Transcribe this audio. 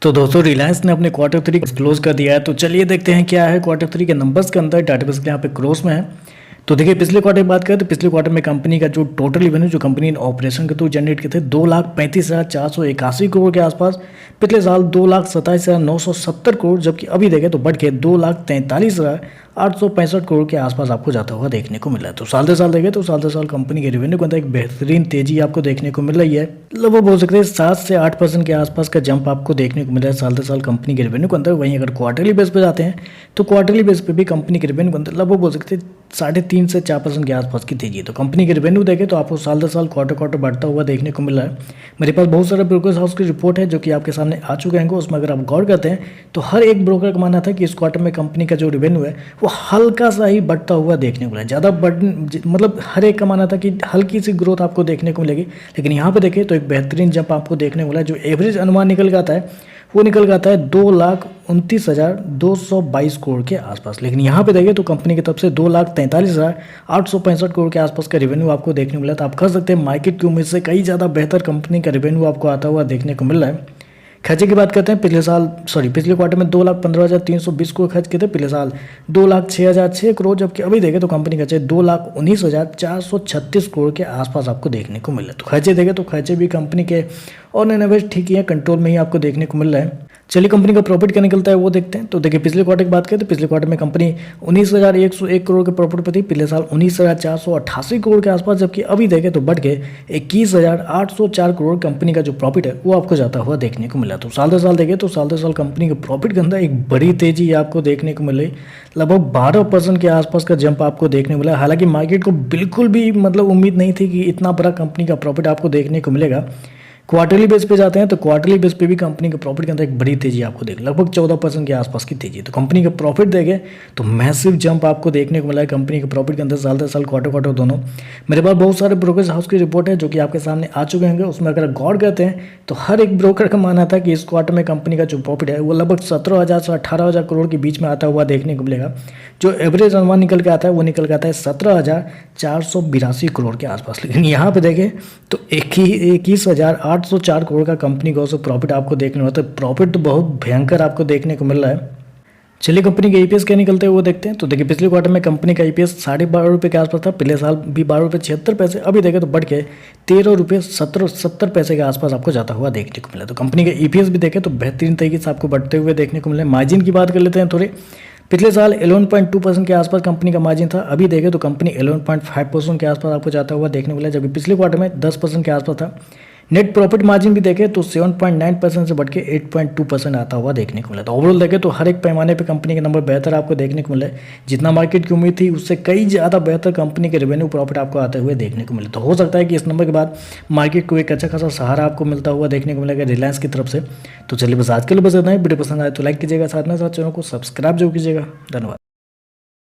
तो दोस्तों रिलायंस ने अपने क्वार्टर थ्री क्लोज कर दिया है। तो चलिए देखते हैं क्या है क्वार्टर थ्री के नंबर्स के अंदर। डाटाबेस के यहाँ पे क्रॉस में है। तो देखिए पिछले क्वार्टर की बात करें तो पिछले क्वार्टर में कंपनी का जो टोटल रेवेन्यू जो कंपनी ने ऑपरेशन के थ्रू जनरेट किए थे 2,35,481 करोड़ के आसपास। पिछले साल 2,27,970 करोड़, जबकि अभी देखें तो बढ़ के 2,43,865 करोड़ के आसपास आपको जाता हुआ देखने को मिला है। तो साल दर साल देखें तो साल दर साल कंपनी के रेवेन्यू के अंदर एक बेहतरीन तेजी आपको देखने को मिल रही है। लगभग बोल सकते हैं 7 से 8% के आसपास का जंप आपको देखने को मिला है साल दर साल कंपनी के रेवेन्यू के अंदर। वहीं अगर क्वार्टरली बेस पे जाते हैं तो क्वार्टरली बेस पे भी कंपनी के रेवेन्यू के अंदर लगभग बोल सकते हैं 3.5 से 4% के आसपास की तेजी है। तो कंपनी के रेवेन्यू देखें तो आपको साल दर साल क्वार्टर बढ़ता हुआ देखने को मिल रहा है। मेरे पास बहुत सारे ब्रोकर्स हाउस की रिपोर्ट है जो कि आपके सामने आ चुके हैं। उसमें अगर आप गौर करते हैं तो हर एक ब्रोकर का मानना था कि इस क्वार्टर में कंपनी का जो रेवेन्यू है वो हल्का सा ही बढ़ता हुआ देखने को मिला है। ज़्यादा मतलब हर एक का मानना था कि हल्की सी ग्रोथ आपको देखने को मिलेगी, लेकिन यहाँ पे देखें तो एक बेहतरीन जंप आपको देखने को मिला है। जो एवरेज अनुमान निकल आता है वो निकल के आता है 2,29,222 करोड़ के आसपास। लेकिन यहाँ पे देखिए तो कंपनी की तरफ से 2,43,865 करोड़ के आसपास का रेवेन्यू आपको देखने को मिला। तो आप कह सकते हैं मार्केट की उम्मीद से कई ज़्यादा बेहतर कंपनी का रेवेन्यू आपको आता हुआ देखने को मिल रहा है। खर्चे की बात करते हैं पिछले क्वार्टर में 2,15,320 करोड़ खर्च किए थे। पिछले साल 2,06,006 करोड़, जबकि अभी देखें तो कंपनी खर्चे 2,19,436 करोड़ के आसपास आपको देखने को मिला। तो खर्चे देखें तो खर्चे भी कंपनी के और एवरेज ठीक ही है, कंट्रोल में ही आपको देखने को मिल रहा है। चलिए कंपनी का प्रॉफिट क्या निकलता है वो देखते हैं। तो देखिए पिछले क्वार्टर की बात करें तो पिछले क्वार्टर में कंपनी 19,101 करोड़ के प्रॉफिट पर थी। पिछले साल 19,488 करोड़ के आसपास, जबकि अभी देखें तो बढ़ के 21,804 करोड़ कंपनी का जो प्रॉफिट है वो आपको जाता हुआ देखने को मिला। तो साल दर साल देखें तो साल दर साल कंपनी के प्रॉफिट के अंदर एक बड़ी तेजी आपको देखने को मिली। लगभग 12% के आसपास का जंप आपको देखने को मिला। हालांकि मार्केट को बिल्कुल भी उम्मीद नहीं थी कि इतना बड़ा कंपनी का प्रॉफिट आपको देखने को मिलेगा। क्वार्टरली बेस पे जाते हैं तो क्वार्टरली बेस पे भी कंपनी के प्रॉफिट के अंदर एक बड़ी तेजी आपको देख लगभग 14% के आसपास की तेजी। तो कंपनी का प्रॉफिट देखें तो मैसिव जंप आपको देखने को मिला है कंपनी के प्रॉफिट के अंदर साल दर साल क्वार्टर दोनों। मेरे पास बहुत सारे ब्रोकर्स हाउस की रिपोर्ट है जो कि आपके सामने आ चुके होंगे। उसमें अगर गौर करते हैं तो हर एक ब्रोकर का मानना था कि इस क्वार्टर में कंपनी का जो प्रॉफिट है वो लगभग 17,000 से 18,000 करोड़ के बीच में आता हुआ देखने को मिलेगा। जो एवरेज अनुमान निकल के आता है वो निकल के आता है 17,482 करोड़ के आसपास। लेकिन यहाँ पे देखें तो 21,804 करोड़ का कंपनी का प्रॉफिट आपको देखने को मिलता है। प्रॉफिट तो बहुत भयंकर आपको देखने को मिल रहा है। चलिए कंपनी के ईपीएस क्या निकलते हैं वो देखते हैं। तो देखिए पिछले क्वार्टर में कंपनी का ईपीएस 12.5 रुपये के आसपास था। पिछले साल भी 12.76 रुपये। अभी देखें तो बढ़ के 13.70 रुपये के आसपास आपको जाता हुआ देखने को मिला। तो कंपनी का ईपीएस भी देखें तो बेहतरीन तरीके से आपको बढ़ते हुए देखने को मिले। मार्जिन की बात कर लेते हैं थोड़े। पिछले साल 11.2% के आसपास कंपनी का मार्जिन था। अभी देखें तो कंपनी 11.5% के आसपास आपको जाता हुआ देखने को मिला, जबकि पिछले क्वार्टर में 10% के आसपास था। नेट प्रॉफिट मार्जिन भी देखें तो 7.9% से बढ़ के 8.2% आता हुआ देखने को मिला। तो ओवरऑल देखें तो हर एक पैमाने पे कंपनी के नंबर बेहतर आपको देखने को मिले। जितना मार्केट की उम्मीद थी उससे कई ज़्यादा बेहतर कंपनी के रेवेन्यू प्रॉफिट आपको आते हुए देखने को मिले। तो हो सकता है कि इस नंबर के बाद मार्केट को एक अच्छा खासा सहारा आपको मिलता हुआ देखने को मिलेगा रिलायंस की तरफ से। तो चलिए बस आज के लिए बस इतना ही। वीडियो पसंद आए तो लाइक कीजिएगा, साथ में साथ चैनल को सब्सक्राइब जरूर कीजिएगा। धन्यवाद।